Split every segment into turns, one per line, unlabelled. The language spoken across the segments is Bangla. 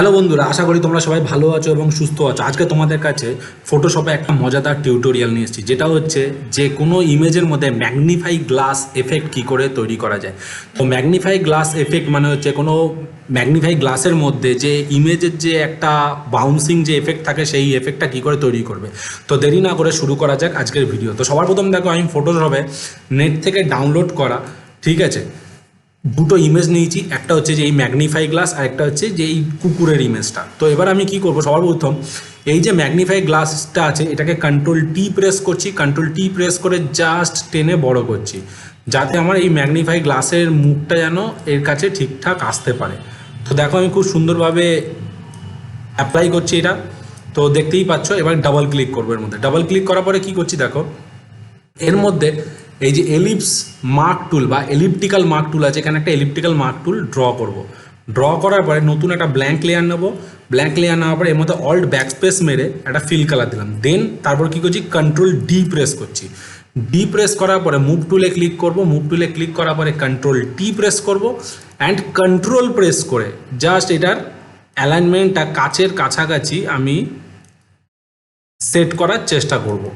হ্যালো বন্ধুরা, আশা করি তোমরা সবাই ভালো আছো এবং সুস্থ আছো। আজকে তোমাদের কাছে ফটোশপে একটা মজাদার টিউটোরিয়াল নিয়ে এসেছি, যেটা হচ্ছে যে কোনো ইমেজের মধ্যে ম্যাগনিফাই গ্লাস এফেক্ট কী করে তৈরি করা যায়। তো ম্যাগনিফাই গ্লাস এফেক্ট মানে হচ্ছে কোনো ম্যাগনিফাই গ্লাসের মধ্যে যে ইমেজের যে একটা বাউন্সিং যে এফেক্ট থাকে, সেই এফেক্টটা কী করে তৈরি করবে। তো দেরি না করে শুরু করা যাক আজকের ভিডিও। তো সবার প্রথম দেখো, আমি ফটোশপে নেট থেকে ডাউনলোড করা, ঠিক আছে, দুটো ইমেজ নিয়েছি। একটা হচ্ছে যে এই ম্যাগনিফাই গ্লাস, আর একটা হচ্ছে যে এই কুকুরের ইমেজটা। তো এবার আমি কি করব, সবার প্রথম এই যে ম্যাগনিফাই গ্লাসটা আছে এটাকে কন্ট্রোল টি প্রেস করছি। কন্ট্রোল টি প্রেস করে জাস্ট টেনে বড় করছি, যাতে আমার এই ম্যাগনিফাই গ্লাসের মুখটা যেন এর কাছে ঠিকঠাক আসতে পারে। তো দেখো আমি খুব সুন্দরভাবে অ্যাপ্লাই করছি এটা, তো দেখতেই পাচ্ছ। এবার ডাবল ক্লিক করবো এর মধ্যে। ডাবল ক্লিক করার পরে কি করছি দেখো, এর মধ্যে এই যে এলিপস মার্ক টুল বা এলিপ্টিক্যাল মার্ক টুল আছে, এখানে একটা এলিপ্টিক্যাল মার্ক টুল ড্র করব। ড্র করার পরে নতুন একটা ব্ল্যাঙ্ক লেয়ার নেব। ব্ল্যাঙ্ক লেয়ার নেওয়ার পরে এর মধ্যে অল্ট ব্যাকস্পেস মেরে একটা ফিল কালার দিলাম। দেন তারপর কী করছি, কন্ট্রোল ডি প্রেস করছি। ডি প্রেস করার পরে মুভ টুলে ক্লিক করব। মুভ টুলে ক্লিক করার পরে কন্ট্রোল টি প্রেস করব অ্যান্ড কন্ট্রোল প্রেস করে জাস্ট এটার অ্যালাইনমেন্টটা কাছের কাছাকাছি আমি সেট করার চেষ্টা করব।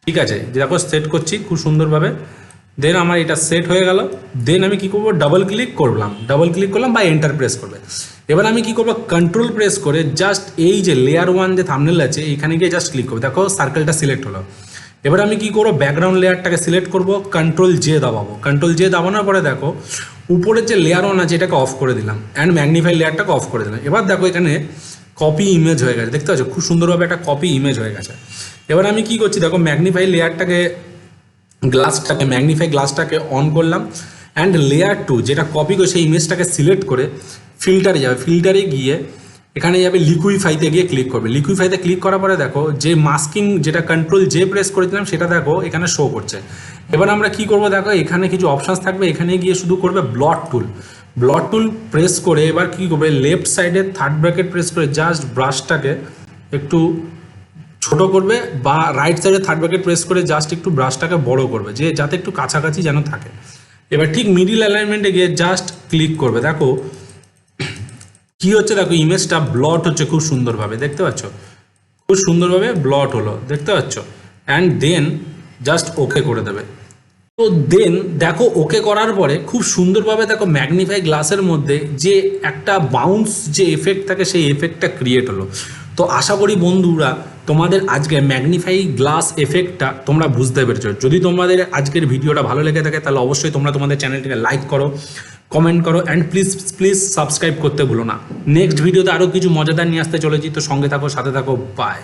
ঠিক আছে, দেখো সেট করছি খুব সুন্দরভাবে। দেন আমার এটা সেট হয়ে গেল। দেন আমি কি করব, ডাবল ক্লিক করলাম। ডাবল ক্লিক করলাম বা এন্টার প্রেস করবে। এবার আমি কি করব, কন্ট্রোল প্রেস করে জাস্ট এই যে লেয়ার ওয়ান যে থাম্বনেল আছে এইখানে গিয়ে জাস্ট ক্লিক করবো। দেখো সার্কেলটা সিলেক্ট হলো। এবার আমি কি করবো, ব্যাকগ্রাউন্ড লেয়ারটাকে সিলেক্ট করব, কন্ট্রোল জে দাবাবো। কন্ট্রোল জে দাবানোর পরে দেখো উপরের যে লেয়ার ওয়ান আছে এটাকে অফ করে দিলাম অ্যান্ড ম্যাগনিফাই লেয়ারটাকে অফ করে দিলাম। এবার দেখো এখানে কপি ইমেজ হয়ে গেছে, দেখতে পাচ্ছ খুব সুন্দরভাবে একটা কপি ইমেজ হয়ে গেছে। এবার আমি কি করছি দেখো, ম্যাগনিফাই লেয়ারটাকে ম্যাগনিফাই গ্লাসটাকে অন করলাম অ্যান্ড লেয়ার টু যেটা কপি করে সেই ইমেজটাকে সিলেক্ট করে ফিল্টারে যাবে। ফিল্টারে গিয়ে এখানে যাবে লিকুইফাইতে গিয়ে ক্লিক করবে। লিকুইফাইতে ক্লিক করার পরে দেখো যে মাস্কিং যেটা কন্ট্রোল জে প্রেস করেছিলাম সেটা দেখো এখানে শো করছে। এবার আমরা কি করব দেখো, এখানে কিছু অপশানস থাকবে, এখানে গিয়ে শুধু করবে ব্লট টুল। ব্লট টুল প্রেস করে এবার কি করবে, লেফট সাইডে থার্ড ব্র্যাকেট প্রেস করে জাস্ট ব্রাশটাকে একটু ছোট করবে, বা রাইট সাইডে থার্ড ব্র্যাকেট প্রেস করে জাস্ট একটু ব্রাশটাকে বড় করবে, যে যাতে একটু কাছাকাছি যেন থাকে। এবার ঠিক মিডিল অ্যালাইনমেন্টে গিয়ে জাস্ট ক্লিক করবে। দেখো কি হচ্ছে, দেখো ইমেজটা ব্লট হচ্ছে খুব সুন্দরভাবে, দেখতে পাচ্ছ খুব সুন্দরভাবে ব্লট হলো, দেখতে পাচ্ছ। অ্যান্ড দেন জাস্ট ওকে করে দেবে। তো দেন দেখো ওকে করার পরে খুব সুন্দরভাবে দেখো ম্যাগনিফাই গ্লাসের মধ্যে যে একটা বাউন্স যে এফেক্ট থাকে সেই এফেক্টটা ক্রিয়েট হলো। তো আশা করি বন্ধুরা তোমাদের আজকে ম্যাগনিফাই গ্লাস এফেক্টটা তোমরা বুঝতে পেরেছো। যদি তোমাদের আজকের ভিডিওটা ভালো লেগে থাকে তাহলে অবশ্যই তোমরা তোমাদের চ্যানেলটিকে লাইক করো, কমেন্ট করো অ্যান্ড প্লিজ সাবস্ক্রাইব করতে ভুলো না। নেক্সট ভিডিওতে আরও কিছু মজাদার নিয়ে আসতে চলেছি, তো সঙ্গে থাকো, সাথে থাকো, বাই।